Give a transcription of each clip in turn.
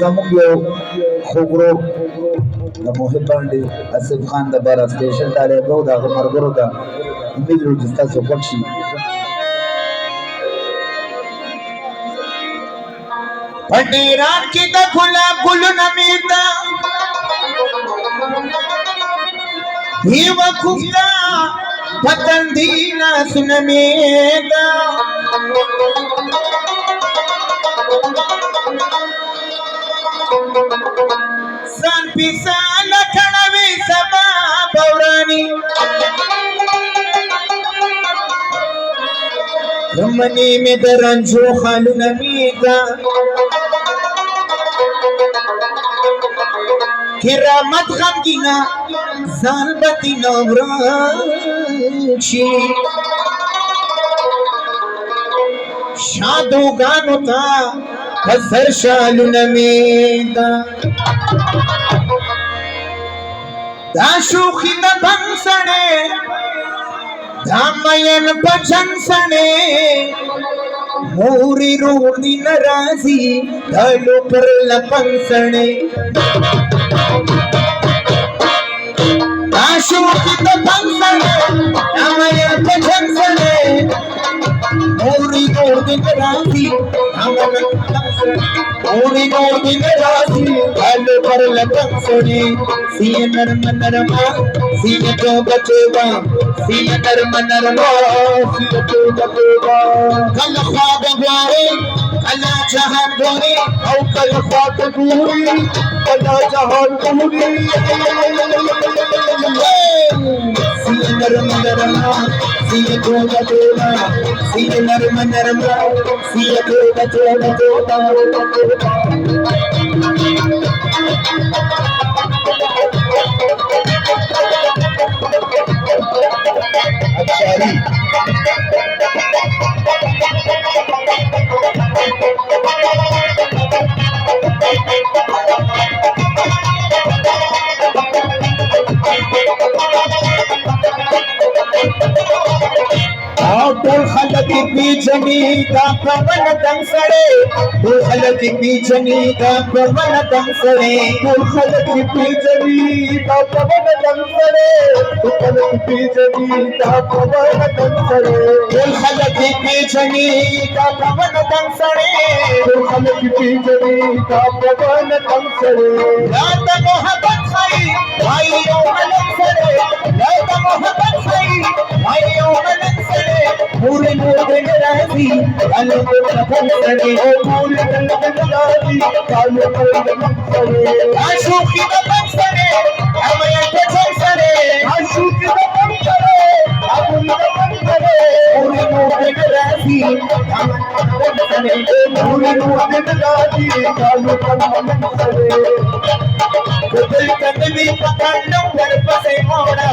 زموږ you خوګرو د محب باندې اسف خان د بارا سټیشن ته لګو دا مرګرو ته امید لرو چې تاسو خوښ شي پټیران کې د ګلاب ګلونه میتا هی وکوتا پتن دینا سنمیتا سان پیسا لټړوي سبا بورانی رمنی می درنجو خالونه میتا کرامت غمگینا زال بتی نوراشی شادو گانو تا پسر شالو نمیدا دا شوخی دا بھنگ سنے دا مین پچن سنے موری رو دی نرازی دلو پر لپن سنے شوخی دا بھنگ سنے دا مین پچن سنے موری رو دی نرازی موری رو دی نرازی دلو پر لپن سنے سی نرم نرما سی تو بچوا سی نرم نرما سی تو بچوا کل خواب غوارے کل جہان گوری او کل خواب گوری کل جہان گوری سی نرم نرما سی تو بچوا سی نرم نرما سی تو بچوا ټول خلک پیچنی دا پرون دم سره ټول خلک پیچنی دا پرون دم سره ټول خلک پیچنی دا پرون دم سره ټول خلک پیچنی دا پرون دم سره ټول خلک پیچنی دا پرون دم سره ټول خلک پیچنی دا پرون دم سره یا د محبت خای وای یو ملک سره یا د محبت خای وای یو ملک سره پورے پورے نرازی کالو پرپن سڑے پورے نرازی کالو پرپن سڑے آشوخی دپن سڑے ہمیں پچھن سڑے آشوخی دپن سڑے آبوی دپن سڑے پورے پورے نرازی کالو پرپن سڑے پورے پورے نرازی کالو پرپن سڑے کدل کدلی پکڑنو گھر پسے موڑا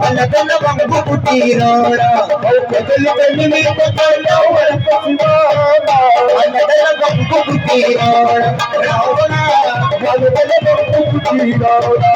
الگ الگ بنگو بٹی روڑا کدل کدلی پکڑنو گھر پسے موڑا الگ الگ بنگو بٹی روڑا روڑا الگ الگ بنگو بٹی روڑا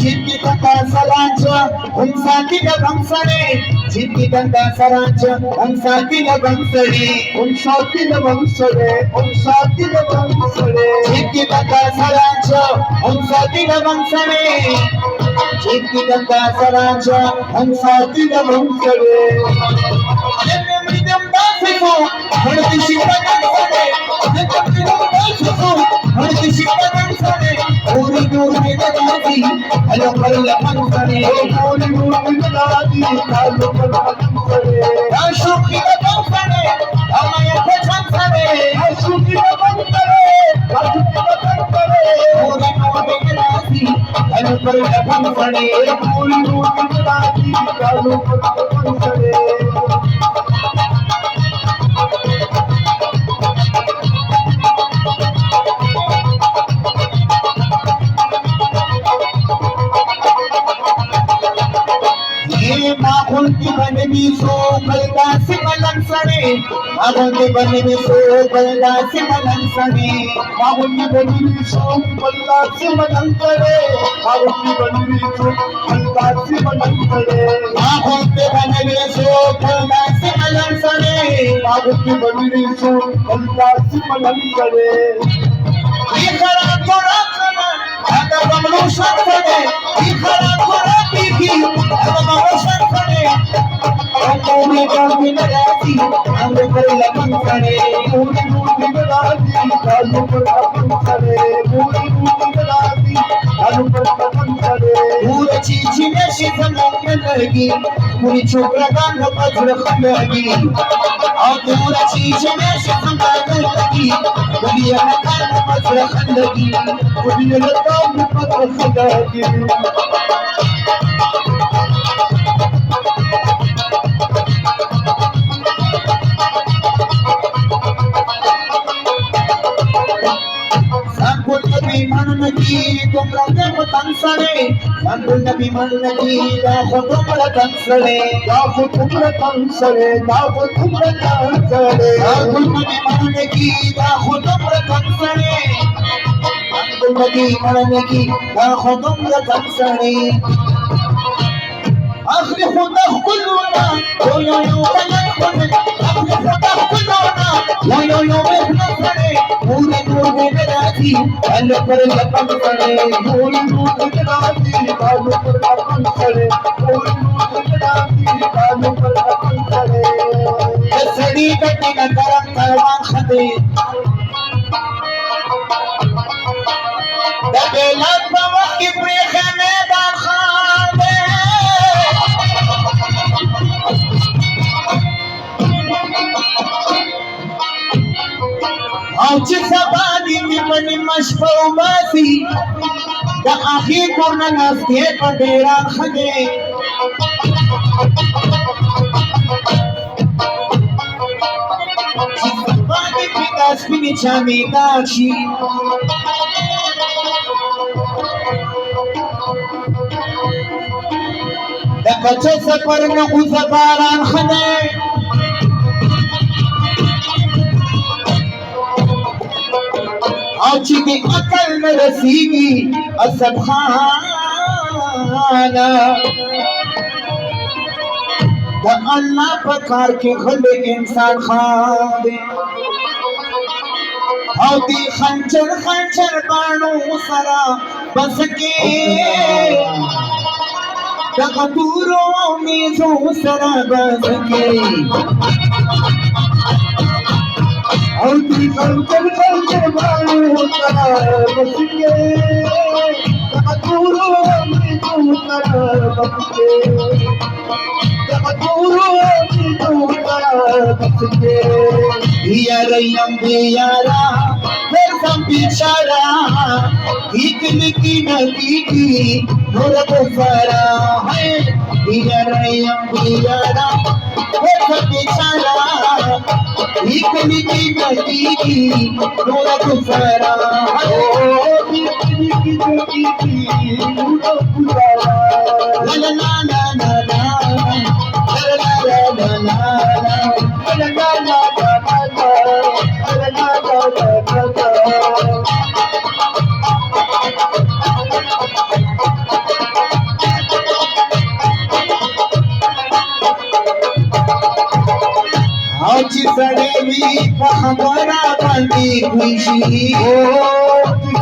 छिपी गंगा सरांचा हम साथी लगम सड़े छिपी गंगा सरांचा हम साथी लगम सड़े हम साथी लगम सड़े हम साथी लगम सड़े छिपी गंगा सरांचा हम साथी लगम सड़े छिपी गंगा सरांचा हम साथी लगम सड़े जब मृदम दासे को हड़ती शिवगन सड़े जब मृदम दासे को हड़ती शिवगन सड़े पूरी दूर में नदादी हेलो कर लपन करे पूरी दूर में नदादी हेलो कर लपन करे आशुकी लपन करे हमें पसंद करे आशुकी लपन करे आशुकी लपन करे पूरी दूर में नदादी हेलो कर लपन करे पूरी दूर में नदादी हेलो कर लपन करे माखुल की बनवी सो कलका से मलन सड़े मागोंदे बनवे सो बल्ला से मनंसने मागुंडी बनवी सोम पल्लासी मनंतरे मागुंडी बनवी सोम पल्लासी मनंतरे मागोंदे बनवे सो बल्ला से मनंसने मागुंडी बनवी सोम पल्लासी मनंतरे इखरा तोरा आता बमलो शखने इखरा तोरा पीकी आता बमलो शखने अंगोने गामी नराती अंगे पर लगन सने पूरी पूरी गलाती कालू पर अपन करे पूरी पूरी गलाती कालू पर अपन करे पूरे चीची में शिकमन लगी पूरी छोकरा गान पजर खलगी और पूरा चीची में शिकमन लगी पूरी गान पजर खलगी पूरी लगाम पर खदागी Nabí manaki, tumra dem tansare. Nabí manaki, daho tumra tansare. दाहो तुमरे कंसरे दाहो तुमरे कंसरे Nabí manaki, daho tumra tansare. Nabí manaki, daho tumra tansare. आखिर खुदा कुलना यो यो यो कलर खुद आखिर खुदा कुलना यो यो महना करे पूरे पूरे राती अल पर लपन करे पूरी पूरी गलाती कालू पर अपन करे पूरी पूरी गलाती कालू पर अपन करे सड़ी कटी न करम करवान खदे दबेला पवा की प्रेखने दा खादे औची सबादी निमनी मशफौ बासी दा आखी कोरना नस्के पडेरा खदे सबादी पितास पिनी चामी दाची दा कच्चे सफर न गुजबारान खदे औची की अकल में रसीगी असब खाना दा अल्लाह पकार के खुले इंसान खादे औती खंचर खंचर बाणो सरा बस के दा कतूरो मीजो सरा बस के औती कंचर कंचर बाणो सरा बस के तकतूरो में तू सरा बस के तकतूरो में तू सरा बस के यारा फिर हम बिचारा एक लिखी नदी की नूर गुफारा है यारा फिर हम बिचारा एक लिखी नदी की नूर गुफारा है ला ला ला ला ला आज सड़ेवी पहबरा बंदी खुशी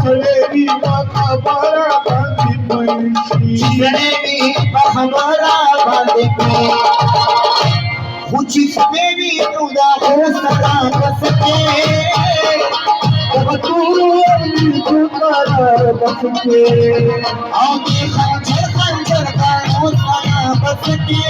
सड़ेवी पहबरा बंदी खुशी सड़ेवी पहबरा बंदी खुशी सड़ेवी तुदा हो सदा बस के तकतूरो में तू सरा बस के आगे खंजर खंजर का हो सदा बस के